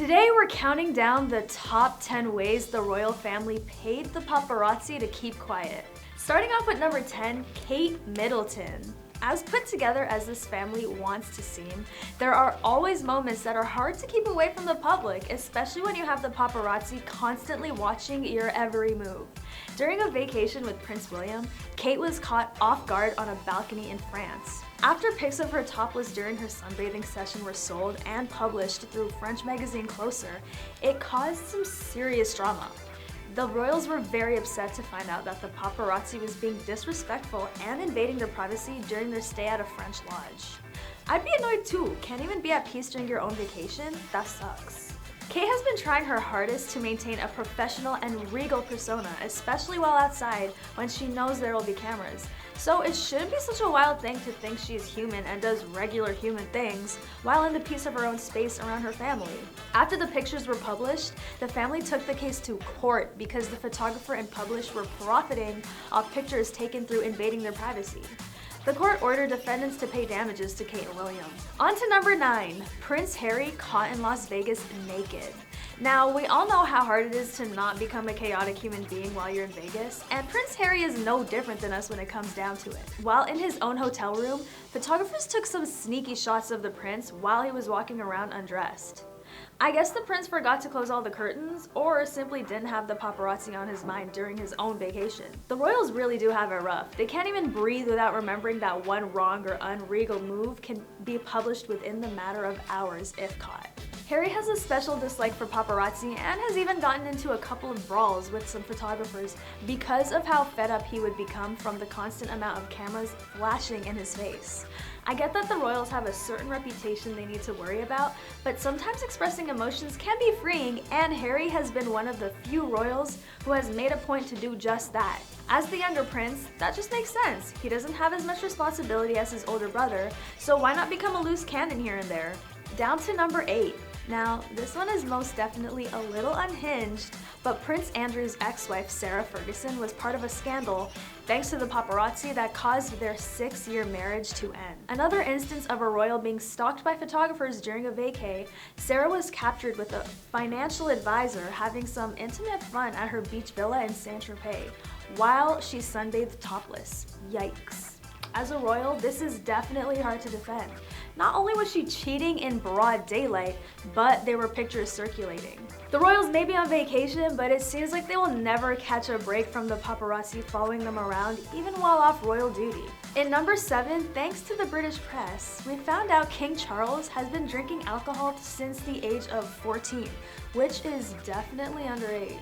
Today we're counting down the top 10 ways the royal family paid the paparazzi to keep quiet. Starting off with number 10, Kate Middleton. As put together as this family wants to seem, there are always moments that are hard to keep away from the public, especially when you have the paparazzi constantly watching your every move. During a vacation with Prince William, Kate was caught off guard on a balcony in France. After pics of her topless during her sunbathing session were sold and published through French magazine Closer, it caused some serious drama. The royals were very upset to find out that the paparazzi was being disrespectful and invading their privacy during their stay at a French lodge. I'd be annoyed too. Can't even be at peace during your own vacation? That sucks. Kate has been trying her hardest to maintain a professional and regal persona, especially while outside when she knows there will be cameras. So it shouldn't be such a wild thing to think she is human and does regular human things while in the peace of her own space around her family. After the pictures were published, the family took the case to court because the photographer and publisher were profiting off pictures taken through invading their privacy. The court ordered defendants to pay damages to Kate and William. On to number 9, Prince Harry caught in Las Vegas naked. Now, we all know how hard it is to not become a chaotic human being while you're in Vegas, and Prince Harry is no different than us when it comes down to it. While in his own hotel room, photographers took some sneaky shots of the prince while he was walking around undressed. I guess the prince forgot to close all the curtains, or simply didn't have the paparazzi on his mind during his own vacation. The royals really do have it rough. They can't even breathe without remembering that one wrong or unregal move can be published within the matter of hours if caught. Harry has a special dislike for paparazzi and has even gotten into a couple of brawls with some photographers because of how fed up he would become from the constant amount of cameras flashing in his face. I get that the royals have a certain reputation they need to worry about, but sometimes expressing emotions can be freeing, and Harry has been one of the few royals who has made a point to do just that. As the younger prince, that just makes sense. He doesn't have as much responsibility as his older brother, so why not become a loose cannon here and there? Down to number 8. Now, this one is most definitely a little unhinged, but Prince Andrew's ex-wife Sarah Ferguson was part of a scandal thanks to the paparazzi that caused their 6-year marriage to end. Another instance of a royal being stalked by photographers during a vacay, Sarah was captured with a financial advisor having some intimate fun at her beach villa in Saint-Tropez while she sunbathed topless. Yikes. As a royal, this is definitely hard to defend. Not only was she cheating in broad daylight, but there were pictures circulating. The royals may be on vacation, but it seems like they will never catch a break from the paparazzi following them around, even while off royal duty. In number 7, thanks to the British press, we found out King Charles has been drinking alcohol since the age of 14, which is definitely underage.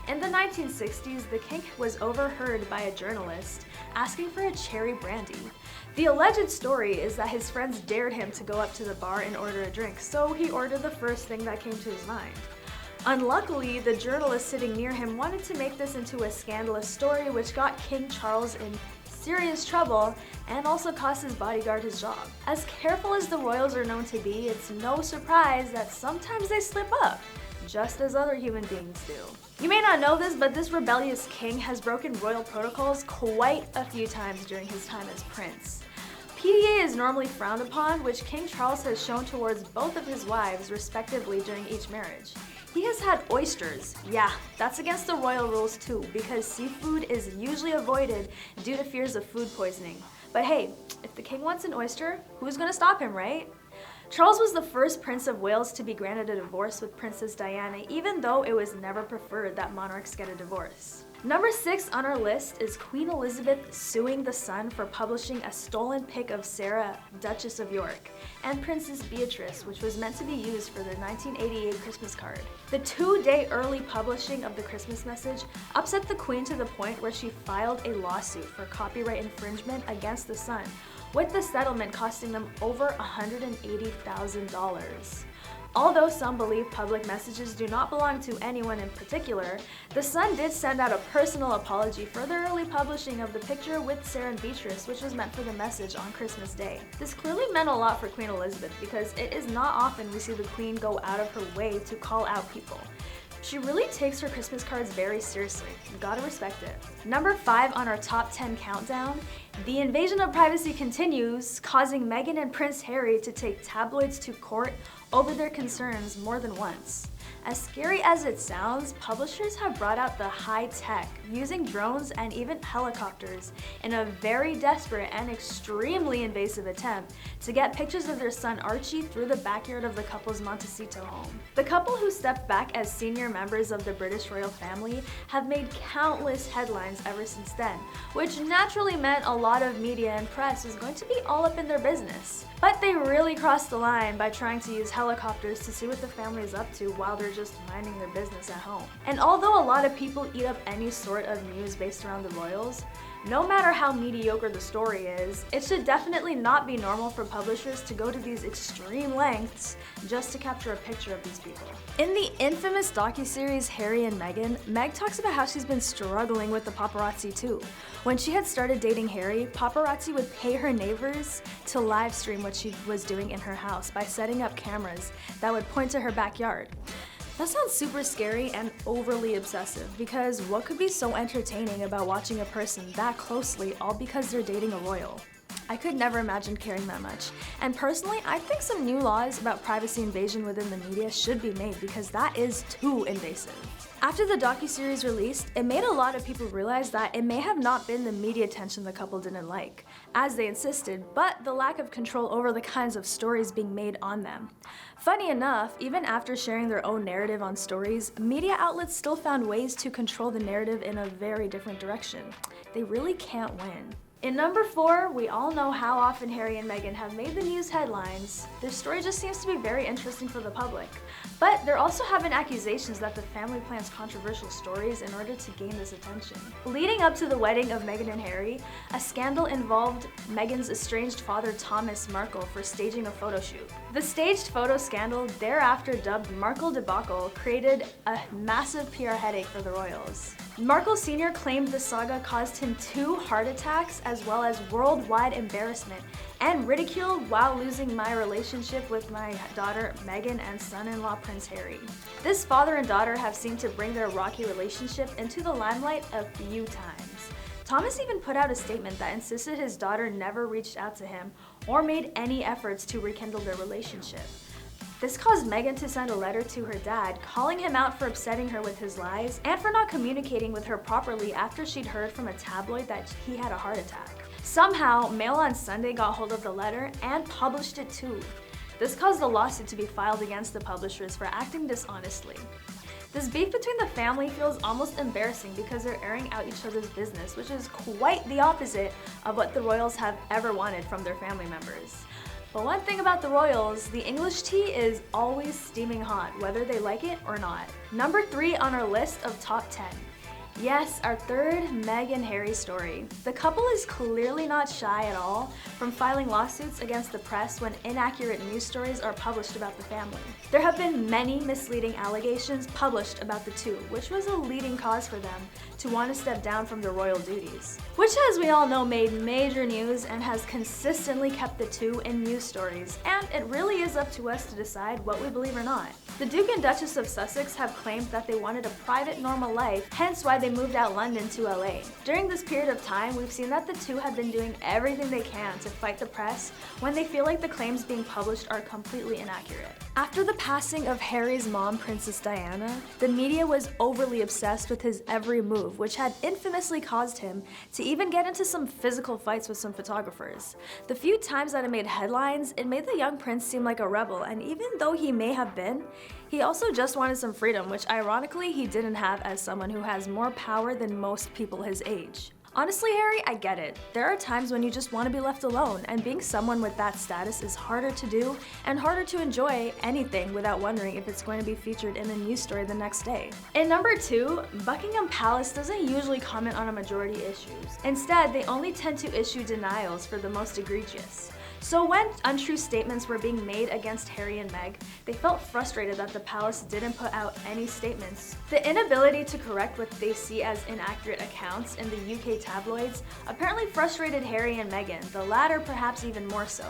In the 1960s, the king was overheard by a journalist asking for a cherry brandy. The alleged story is that his friends dared him to go up to the bar and order a drink, so he ordered the first thing that came to his mind. Unluckily, the journalist sitting near him wanted to make this into a scandalous story, which got King Charles in serious trouble and also cost his bodyguard his job. As careful as the royals are known to be, it's no surprise that sometimes they slip up, just as other human beings do. You may not know this, but this rebellious king has broken royal protocols quite a few times during his time as prince. PDA is normally frowned upon, which King Charles has shown towards both of his wives, respectively, during each marriage. He has had oysters. Yeah, that's against the royal rules too, because seafood is usually avoided due to fears of food poisoning. But hey, if the king wants an oyster, who's gonna stop him, right? Charles was the first Prince of Wales to be granted a divorce with Princess Diana, even though it was never preferred that monarchs get a divorce. Number 6 on our list is Queen Elizabeth suing the Sun for publishing a stolen pic of Sarah, Duchess of York, and Princess Beatrice, which was meant to be used for their 1988 Christmas card. The 2-day early publishing of the Christmas message upset the Queen to the point where she filed a lawsuit for copyright infringement against the Sun, with the settlement costing them over $180,000. Although some believe public messages do not belong to anyone in particular, the Sun did send out a personal apology for the early publishing of the picture with Sarah and Beatrice, which was meant for the message on Christmas Day. This clearly meant a lot for Queen Elizabeth because it is not often we see the Queen go out of her way to call out people. She really takes her Christmas cards very seriously. You gotta respect it. Number 5 on our top 10 countdown, the invasion of privacy continues, causing Meghan and Prince Harry to take tabloids to court over their concerns more than once. As scary as it sounds, publishers have brought out the high tech, using drones and even helicopters in a very desperate and extremely invasive attempt to get pictures of their son Archie through the backyard of the couple's Montecito home. The couple, who stepped back as senior members of the British royal family, have made countless headlines ever since then, which naturally meant a lot of media and press was going to be all up in their business. But they really crossed the line by trying to use helicopters to see what the family is up to while they're just minding their business at home. And although a lot of people eat up any sort of news based around the royals, no matter how mediocre the story is, it should definitely not be normal for publishers to go to these extreme lengths just to capture a picture of these people. In the infamous docuseries Harry and Meghan, Meg talks about how she's been struggling with the paparazzi too. When she had started dating Harry, paparazzi would pay her neighbors to live stream what she was doing in her house by setting up cameras that would point to her backyard. That sounds super scary and overly obsessive, because what could be so entertaining about watching a person that closely all because they're dating a royal? I could never imagine caring that much. And personally, I think some new laws about privacy invasion within the media should be made, because that is too invasive. After the docuseries released, it made a lot of people realize that it may have not been the media attention the couple didn't like, as they insisted, but the lack of control over the kinds of stories being made on them. Funny enough, even after sharing their own narrative on stories, media outlets still found ways to control the narrative in a very different direction. They really can't win. In number 4, we all know how often Harry and Meghan have made the news headlines. Their story just seems to be very interesting for the public. But there also have been accusations that the family plans controversial stories in order to gain this attention. Leading up to the wedding of Meghan and Harry, a scandal involved Meghan's estranged father Thomas Markle for staging a photo shoot. The staged photo scandal, thereafter dubbed Markle debacle, created a massive PR headache for the royals. Markle Sr. claimed the saga caused him 2 heart attacks, as well as worldwide embarrassment and ridicule, while losing my relationship with my daughter Meghan and son-in-law Prince Harry. This father and daughter have seemed to bring their rocky relationship into the limelight a few times. Thomas even put out a statement that insisted his daughter never reached out to him or made any efforts to rekindle their relationship. This caused Meghan to send a letter to her dad, calling him out for upsetting her with his lies and for not communicating with her properly after she'd heard from a tabloid that he had a heart attack. Somehow, Mail on Sunday got hold of the letter and published it too. This caused a lawsuit to be filed against the publishers for acting dishonestly. This beef between the family feels almost embarrassing because they're airing out each other's business, which is quite the opposite of what the royals have ever wanted from their family members. But one thing about the royals, the English tea is always steaming hot, whether they like it or not. Number 3 on our list of top 10. Yes, our third Meghan and Harry story. The couple is clearly not shy at all from filing lawsuits against the press when inaccurate news stories are published about the family. There have been many misleading allegations published about the two, which was a leading cause for them to want to step down from their royal duties, which, as we all know, made major news and has consistently kept the two in news stories, and it really is up to us to decide what we believe or not. The Duke and Duchess of Sussex have claimed that they wanted a private, normal life, hence why they moved out London to LA. During this period of time, we've seen that the two have been doing everything they can to fight the press when they feel like the claims being published are completely inaccurate. After the passing of Harry's mom, Princess Diana, the media was overly obsessed with his every move, which had infamously caused him to even get into some physical fights with some photographers. The few times that it made headlines, it made the young prince seem like a rebel, and even though he may have been, he also just wanted some freedom, which ironically he didn't have as someone who has more power than most people his age. Honestly, Harry, I get it. There are times when you just want to be left alone, and being someone with that status is harder to do and harder to enjoy anything without wondering if it's going to be featured in a news story the next day. In number 2, Buckingham Palace doesn't usually comment on a majority issues. Instead, they only tend to issue denials for the most egregious. So when untrue statements were being made against Harry and Meg, they felt frustrated that the palace didn't put out any statements. The inability to correct what they see as inaccurate accounts in the UK tabloids apparently frustrated Harry and Meghan, the latter perhaps even more so.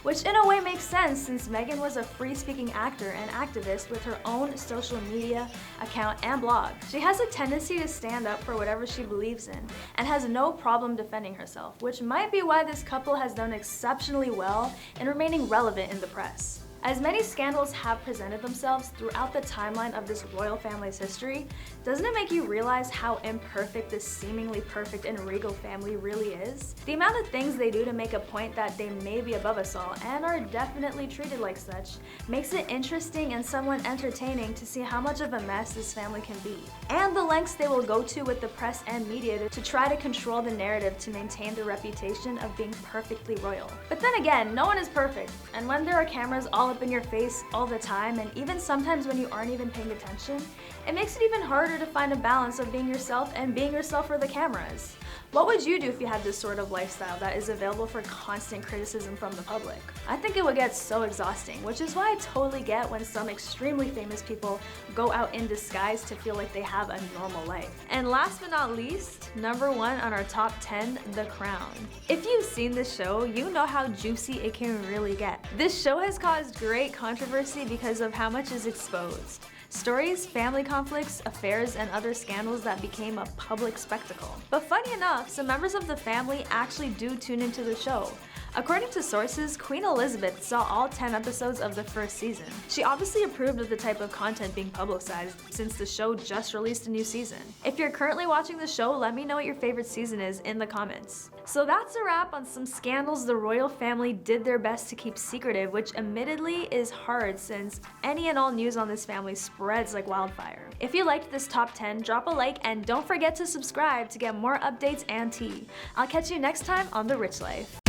Which in a way makes sense, since Meghan was a free-speaking actor and activist with her own social media account and blog. She has a tendency to stand up for whatever she believes in and has no problem defending herself, which might be why this couple has done exceptionally well in remaining relevant in the press. As many scandals have presented themselves throughout the timeline of this royal family's history, doesn't it make you realize how imperfect this seemingly perfect and regal family really is? The amount of things they do to make a point that they may be above us all and are definitely treated like such makes it interesting and somewhat entertaining to see how much of a mess this family can be, and the lengths they will go to with the press and media to try to control the narrative to maintain the reputation of being perfectly royal. But then again, no one is perfect, and when there are cameras all up in your face all the time, and even sometimes when you aren't even paying attention, it makes it even harder to find a balance of being yourself and being yourself for the cameras. What would you do if you had this sort of lifestyle that is available for constant criticism from the public? I think it would get so exhausting, which is why I totally get when some extremely famous people go out in disguise to feel like they have a normal life. And last but not least, number 1 on our top 10, The Crown. If you've seen this show, you know how juicy it can really get. This show has caused great controversy because of how much is exposed. Stories, family conflicts, affairs, and other scandals that became a public spectacle. But funny enough, some members of the family actually do tune into the show. According to sources, Queen Elizabeth saw all 10 episodes of the first season. She obviously approved of the type of content being publicized since the show just released a new season. If you're currently watching the show, let me know what your favorite season is in the comments. So that's a wrap on some scandals the royal family did their best to keep secretive, which admittedly is hard since any and all news on this family spreads like wildfire. If you liked this top 10, drop a like and don't forget to subscribe to get more updates and tea. I'll catch you next time on The Rich Life.